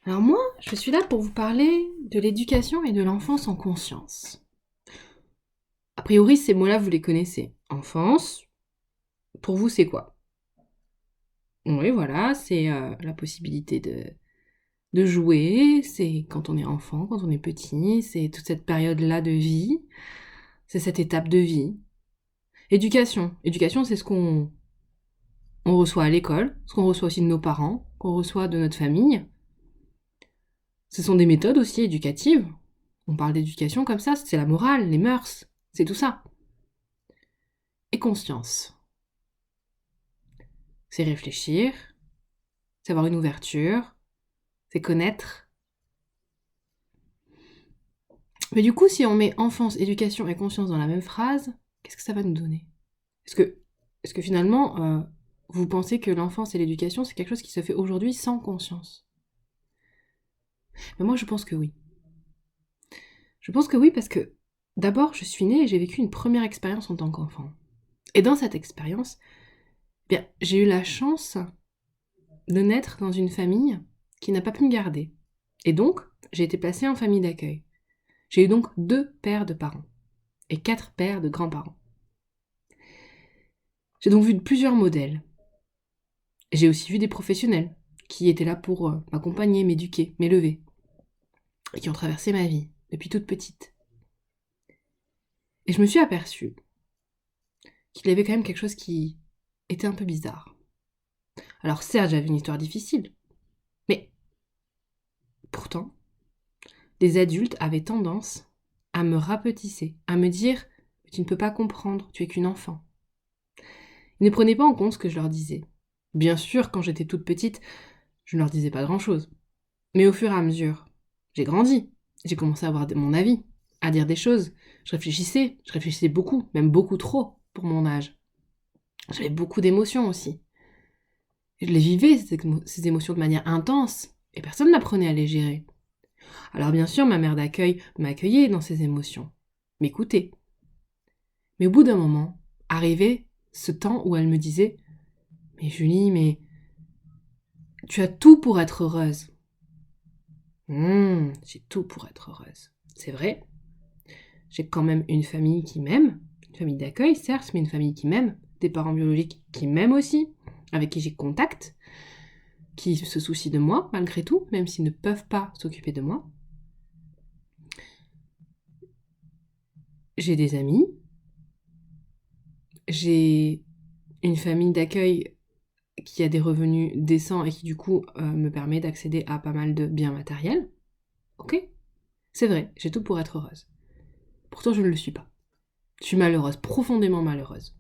Alors moi, je suis là pour vous parler de l'éducation et de l'enfance en conscience. A priori, ces mots-là, vous les connaissez. Enfance, pour vous, c'est quoi? Oui, voilà, c'est la possibilité de jouer, c'est quand on est enfant, quand on est petit, c'est toute cette période-là de vie, c'est cette étape de vie. Éducation, c'est ce qu'on reçoit à l'école, ce qu'on reçoit aussi de nos parents, qu'on reçoit de notre famille. Ce sont des méthodes aussi éducatives. On parle d'éducation comme ça, c'est la morale, les mœurs, c'est tout ça. Et conscience, c'est réfléchir, c'est avoir une ouverture, c'est connaître. Mais du coup, si on met enfance, éducation et conscience dans la même phrase, qu'est-ce que ça va nous donner? Est-ce que finalement, vous pensez que l'enfance et l'éducation, c'est quelque chose qui se fait aujourd'hui sans conscience? Mais moi, je pense que oui. Je pense que oui parce que, d'abord, je suis née et j'ai vécu une première expérience en tant qu'enfant. Et dans cette expérience, bien, j'ai eu la chance de naître dans une famille qui n'a pas pu me garder. Et donc, j'ai été placée en famille d'accueil. J'ai eu donc 2 paires de parents et 4 paires de grands-parents. J'ai donc vu plusieurs modèles. J'ai aussi vu des professionnels qui étaient là pour m'accompagner, m'éduquer, m'élever, et qui ont traversé ma vie depuis toute petite. Et je me suis aperçue qu'il y avait quand même quelque chose qui était un peu bizarre. Alors certes, j'avais une histoire difficile, mais pourtant, les adultes avaient tendance à me rapetisser, à me dire «Tu ne peux pas comprendre, tu es qu'une enfant». Ils ne prenaient pas en compte ce que je leur disais. Bien sûr, quand j'étais toute petite, je ne leur disais pas grand-chose. Mais au fur et à mesure, j'ai grandi. J'ai commencé à avoir mon avis, à dire des choses. Je réfléchissais beaucoup, même beaucoup trop pour mon âge. J'avais beaucoup d'émotions aussi. Et je les vivais, ces émotions, de manière intense, et personne n'apprenait à les gérer. Alors bien sûr, ma mère d'accueil m'accueillait dans ses émotions, m'écoutait. Mais au bout d'un moment, arrivait ce temps où elle me disait «Mais Julie, mais tu as tout pour être heureuse.» J'ai tout pour être heureuse. C'est vrai, j'ai quand même une famille qui m'aime, une famille d'accueil certes, mais une famille qui m'aime, des parents biologiques qui m'aiment aussi, avec qui j'ai contact, qui se soucient de moi malgré tout, même s'ils ne peuvent pas s'occuper de moi. J'ai des amis, j'ai une famille d'accueil qui a des revenus décents et qui du coup me permet d'accéder à pas mal de biens matériels. Ok, c'est vrai, j'ai tout pour être heureuse. Pourtant je ne le suis pas. Je suis malheureuse, profondément malheureuse.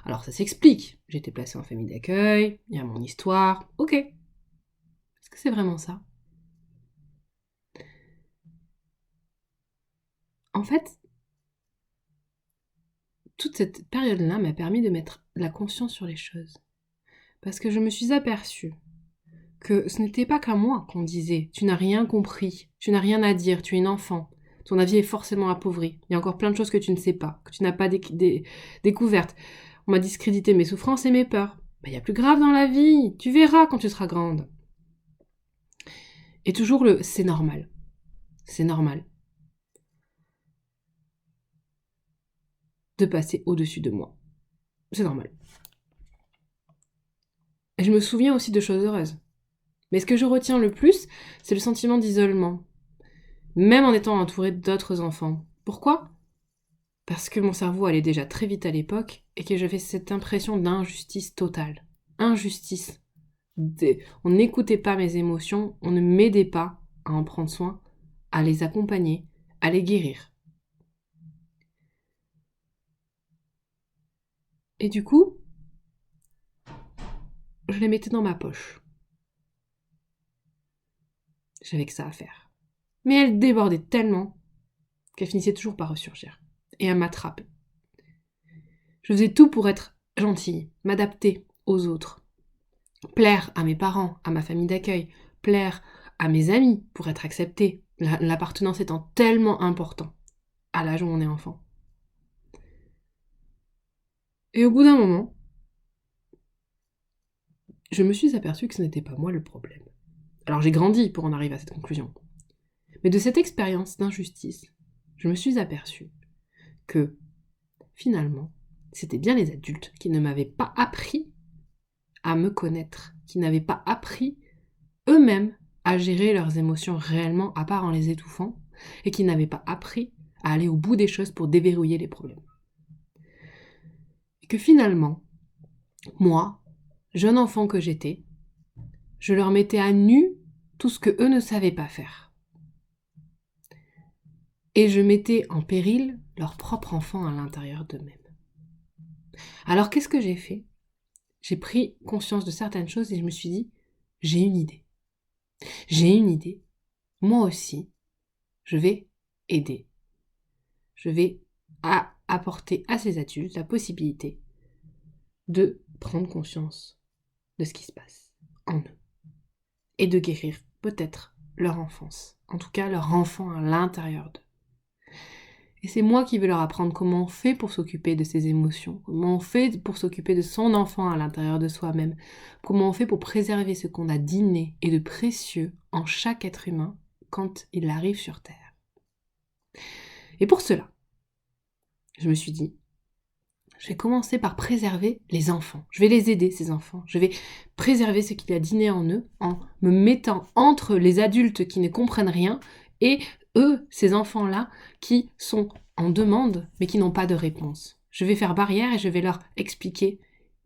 Alors ça s'explique. J'ai été placée en famille d'accueil, il y a mon histoire, ok. Est-ce que c'est vraiment ça? En fait, toute cette période-là m'a permis de mettre la conscience sur les choses. Parce que je me suis aperçue que ce n'était pas qu'à moi qu'on disait «Tu n'as rien compris, tu n'as rien à dire, tu es une enfant, ton avis est forcément appauvri, il y a encore plein de choses que tu ne sais pas, que tu n'as pas découvertes. On m'a discrédité mes souffrances et mes peurs. Bah, il y a plus grave dans la vie, tu verras quand tu seras grande.» Et toujours le «c'est normal, c'est normal» de passer au-dessus de moi. C'est normal. Et je me souviens aussi de choses heureuses. Mais ce que je retiens le plus, c'est le sentiment d'isolement, même en étant entourée d'autres enfants. Pourquoi? Parce que mon cerveau allait déjà très vite à l'époque et que j'avais cette impression d'injustice totale. Injustice. On n'écoutait pas mes émotions, on ne m'aidait pas à en prendre soin, à les accompagner, à les guérir. Et du coup, je les mettais dans ma poche. J'avais que ça à faire. Mais elles débordaient tellement qu'elles finissaient toujours par ressurgir et à m'attraper. Je faisais tout pour être gentille, m'adapter aux autres, plaire à mes parents, à ma famille d'accueil, plaire à mes amis pour être acceptée, l'appartenance étant tellement important à l'âge où on est enfant. Et au bout d'un moment, je me suis aperçue que ce n'était pas moi le problème. Alors j'ai grandi pour en arriver à cette conclusion. Mais de cette expérience d'injustice, je me suis aperçue que, finalement, c'était bien les adultes qui ne m'avaient pas appris à me connaître, qui n'avaient pas appris eux-mêmes à gérer leurs émotions réellement, à part en les étouffant, et qui n'avaient pas appris à aller au bout des choses pour déverrouiller les problèmes. Et que finalement, moi, jeune enfant que j'étais, je leur mettais à nu tout ce que eux ne savaient pas faire. Et je mettais en péril leur propre enfant à l'intérieur d'eux-mêmes. Alors qu'est-ce que j'ai fait ? J'ai pris conscience de certaines choses et je me suis dit, j'ai une idée. J'ai une idée. Moi aussi, je vais aider. Je vais apporter à ces adultes la possibilité de prendre conscience de ce qui se passe en eux et de guérir peut-être leur enfance, en tout cas leur enfant à l'intérieur d'eux. Et c'est moi qui vais leur apprendre comment on fait pour s'occuper de ses émotions, comment on fait pour s'occuper de son enfant à l'intérieur de soi-même, comment on fait pour préserver ce qu'on a d'inné et de précieux en chaque être humain quand il arrive sur Terre. Et pour cela, je me suis dit, je vais commencer par préserver les enfants. Je vais les aider, ces enfants. Je vais préserver ce qu'il y a d'inné en eux en me mettant entre les adultes qui ne comprennent rien et eux, ces enfants-là, qui sont en demande mais qui n'ont pas de réponse. Je vais faire barrière et je vais leur expliquer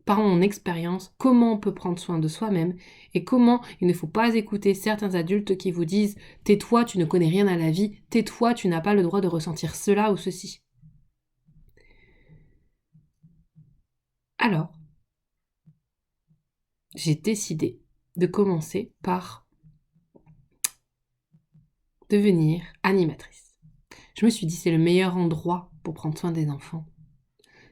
par mon expérience comment on peut prendre soin de soi-même et comment il ne faut pas écouter certains adultes qui vous disent « tais-toi, tu ne connais rien à la vie, tais-toi, tu n'as pas le droit de ressentir cela ou ceci ». Alors, j'ai décidé de commencer par devenir animatrice. Je me suis dit, c'est le meilleur endroit pour prendre soin des enfants.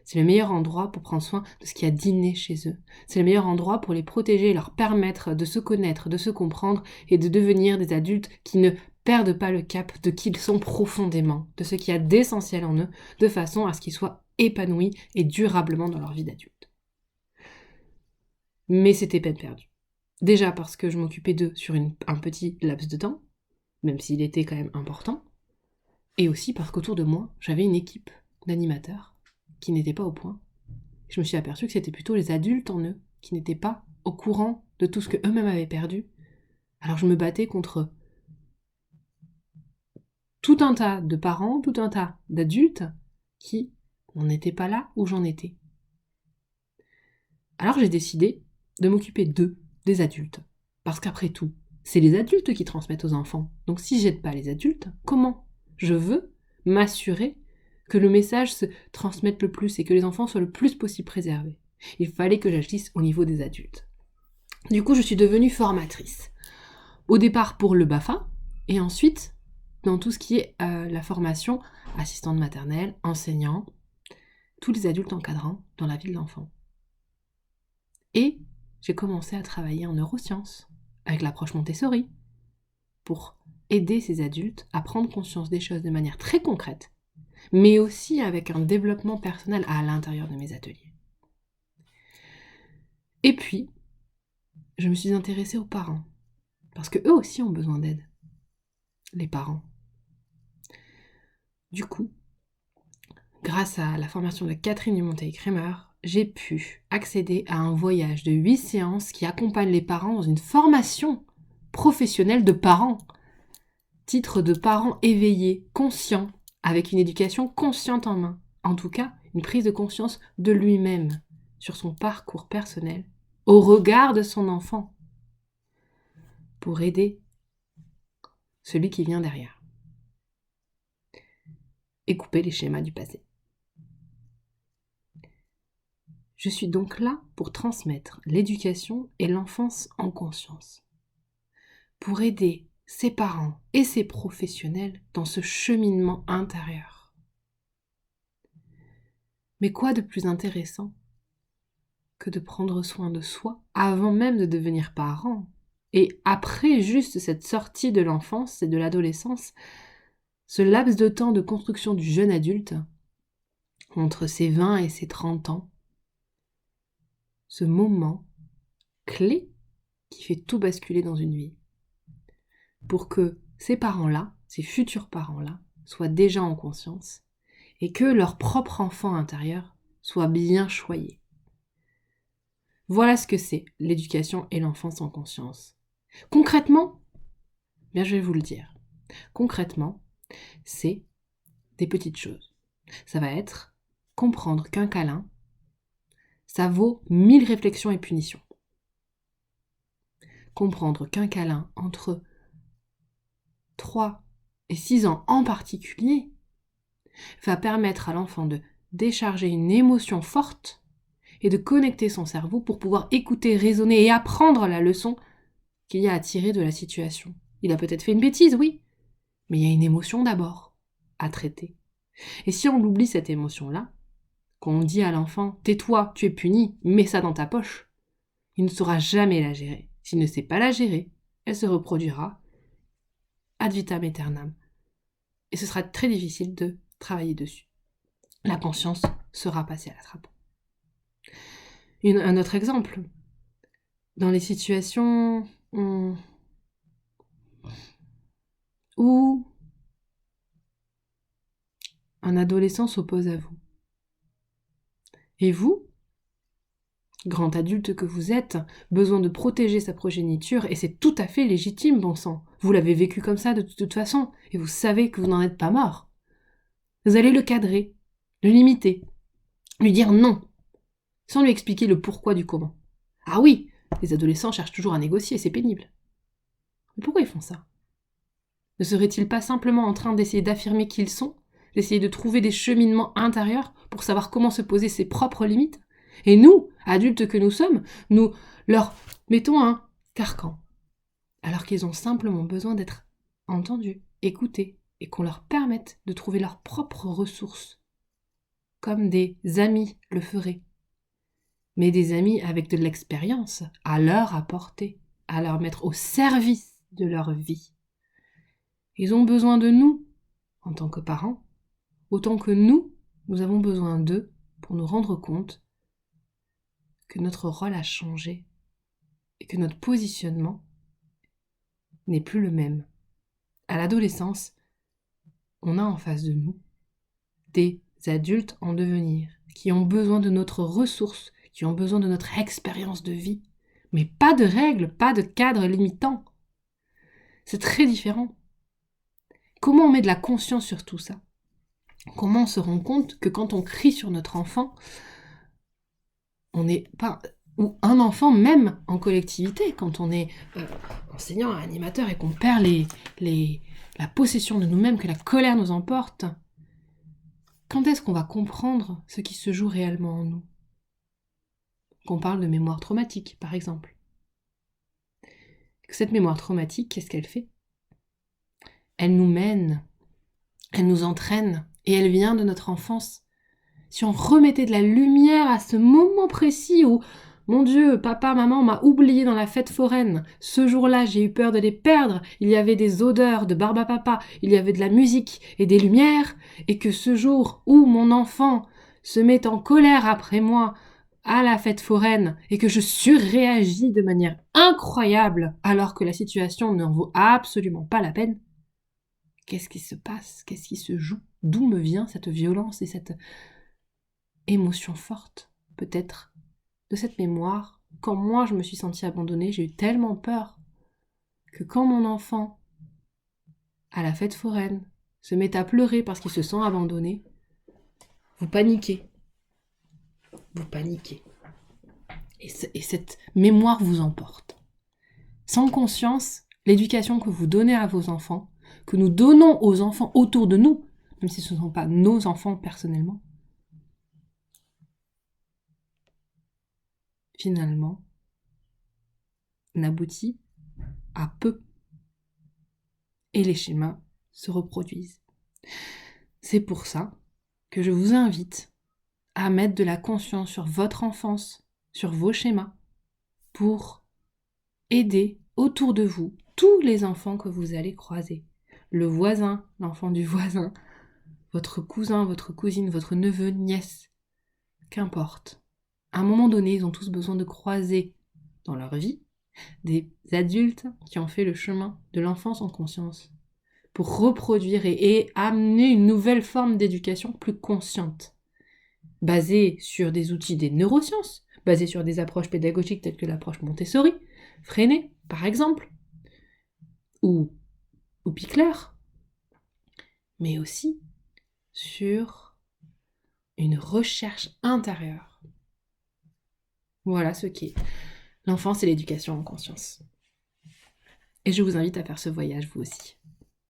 C'est le meilleur endroit pour prendre soin de ce qu'il y a d'inné chez eux. C'est le meilleur endroit pour les protéger et leur permettre de se connaître, de se comprendre et de devenir des adultes qui ne perdent pas le cap de qui ils sont profondément, de ce qu'il y a d'essentiel en eux, de façon à ce qu'ils soient épanouis et durablement dans leur vie d'adulte. Mais c'était peine perdue. Déjà parce que je m'occupais d'eux sur un petit laps de temps, même s'il était quand même important, et aussi parce qu'autour de moi, j'avais une équipe d'animateurs qui n'étaient pas au point. Je me suis aperçue que c'était plutôt les adultes en eux qui n'étaient pas au courant de tout ce que eux-mêmes avaient perdu. Alors je me battais contre tout un tas de parents, tout un tas d'adultes qui n'en étaient pas là où j'en étais. Alors j'ai décidé de m'occuper d'eux, des adultes. Parce qu'après tout, c'est les adultes qui transmettent aux enfants. Donc si j'aide pas les adultes, comment je veux m'assurer que le message se transmette le plus et que les enfants soient le plus possible préservés? Il fallait que j'agisse au niveau des adultes. Du coup, je suis devenue formatrice. Au départ pour le BAFA, et ensuite dans tout ce qui est la formation assistante maternelle, enseignant, tous les adultes encadrants dans la vie de l'enfant. Et j'ai commencé à travailler en neurosciences, avec l'approche Montessori, pour aider ces adultes à prendre conscience des choses de manière très concrète, mais aussi avec un développement personnel à l'intérieur de mes ateliers. Et puis, je me suis intéressée aux parents, parce que eux aussi ont besoin d'aide, les parents. Du coup, grâce à la formation de Catherine Dumonteil-Kremer, j'ai pu accéder à un voyage de 8 séances qui accompagne les parents dans une formation professionnelle de parents. Titre de parents éveillés, conscients, avec une éducation consciente en main. En tout cas, une prise de conscience de lui-même, sur son parcours personnel, au regard de son enfant, pour aider celui qui vient derrière. Et couper les schémas du passé. Je suis donc là pour transmettre l'éducation et l'enfance en conscience. Pour aider ses parents et ses professionnels dans ce cheminement intérieur. Mais quoi de plus intéressant que de prendre soin de soi avant même de devenir parent? Et après juste cette sortie de l'enfance et de l'adolescence, ce laps de temps de construction du jeune adulte, entre ses 20 et ses 30 ans, ce moment clé qui fait tout basculer dans une vie. pour que ces parents-là, ces futurs parents-là, soient déjà en conscience et que leur propre enfant intérieur soit bien choyé. Voilà ce que c'est l'éducation et l'enfance en conscience. Concrètement, bien je vais vous le dire. Concrètement, c'est des petites choses. Ça va être comprendre qu'un câlin, ça vaut 1000 réflexions et punitions. Comprendre qu'un câlin entre 3 et 6 ans en particulier va permettre à l'enfant de décharger une émotion forte et de connecter son cerveau pour pouvoir écouter, raisonner et apprendre la leçon qu'il y a à tirer de la situation. Il a peut-être fait une bêtise, oui, mais il y a une émotion d'abord à traiter. Et si on oublie cette émotion-là, qu'on dit à l'enfant « tais-toi, tu es puni, mets ça dans ta poche », il ne saura jamais la gérer. S'il ne sait pas la gérer, elle se reproduira ad vitam aeternam. Et ce sera très difficile de travailler dessus. La conscience sera passée à la trappe. Un autre exemple, dans les situations où un adolescent s'oppose à vous. Et vous, grand adulte que vous êtes, besoin de protéger sa progéniture, et c'est tout à fait légitime, bon sang. Vous l'avez vécu comme ça de toute façon, et vous savez que vous n'en êtes pas mort. Vous allez le cadrer, le limiter, lui dire non, sans lui expliquer le pourquoi du comment. Ah oui, les adolescents cherchent toujours à négocier, c'est pénible. Mais pourquoi ils font ça ? Ne seraient-ils pas simplement en train d'essayer d'affirmer qui ils sont, d'essayer de trouver des cheminements intérieurs pour savoir comment se poser ses propres limites ? Et nous, adultes que nous sommes, nous leur mettons un carcan, alors qu'ils ont simplement besoin d'être entendus, écoutés, et qu'on leur permette de trouver leurs propres ressources, comme des amis le feraient. Mais des amis avec de l'expérience à leur apporter, à leur mettre au service de leur vie. Ils ont besoin de nous, en tant que parents, autant que nous avons besoin d'eux pour nous rendre compte que notre rôle a changé et que notre positionnement n'est plus le même. À l'adolescence, on a en face de nous des adultes en devenir qui ont besoin de notre ressource, qui ont besoin de notre expérience de vie, mais pas de règles, pas de cadre limitant. C'est très différent. Comment on met de la conscience sur tout ça ? Comment on se rend compte que quand on crie sur notre enfant, on n'est pas... ou un enfant même en collectivité, quand on est enseignant, animateur et qu'on perd la possession de nous-mêmes, que la colère nous emporte, quand est-ce qu'on va comprendre ce qui se joue réellement en nous ? Qu'on parle de mémoire traumatique, par exemple. Cette mémoire traumatique, qu'est-ce qu'elle fait ? Elle nous mène, elle nous entraîne, et elle vient de notre enfance. Si on remettait de la lumière à ce moment précis où, mon Dieu, papa, maman m'a oublié dans la fête foraine. Ce jour-là, j'ai eu peur de les perdre. Il y avait des odeurs de barbe à papa, il y avait de la musique et des lumières, et que ce jour où mon enfant se met en colère après moi à la fête foraine, et que je surréagis de manière incroyable alors que la situation n'en vaut absolument pas la peine, qu'est-ce qui se passe ? Qu'est-ce qui se joue ? D'où me vient cette violence et cette émotion forte, peut-être, de cette mémoire? Quand moi je me suis sentie abandonnée, j'ai eu tellement peur que quand mon enfant, à la fête foraine, se met à pleurer parce qu'il se sent abandonné, vous paniquez. Vous paniquez. Et cette mémoire vous emporte. Sans conscience, l'éducation que vous donnez à vos enfants, que nous donnons aux enfants autour de nous, même si ce ne sont pas nos enfants personnellement, finalement, n'aboutit à peu. Et les schémas se reproduisent. C'est pour ça que je vous invite à mettre de la conscience sur votre enfance, sur vos schémas, pour aider autour de vous tous les enfants que vous allez croiser. Le voisin, l'enfant du voisin, votre cousin, votre cousine, votre neveu, nièce, qu'importe. À un moment donné, ils ont tous besoin de croiser dans leur vie des adultes qui ont fait le chemin de l'enfance en conscience pour reproduire et amener une nouvelle forme d'éducation plus consciente, basée sur des outils des neurosciences, basée sur des approches pédagogiques telles que l'approche Montessori, Freinet par exemple, ou Pickler, mais aussi sur une recherche intérieure. Voilà ce qu'est l'enfance et l'éducation en conscience. Et je vous invite à faire ce voyage vous aussi.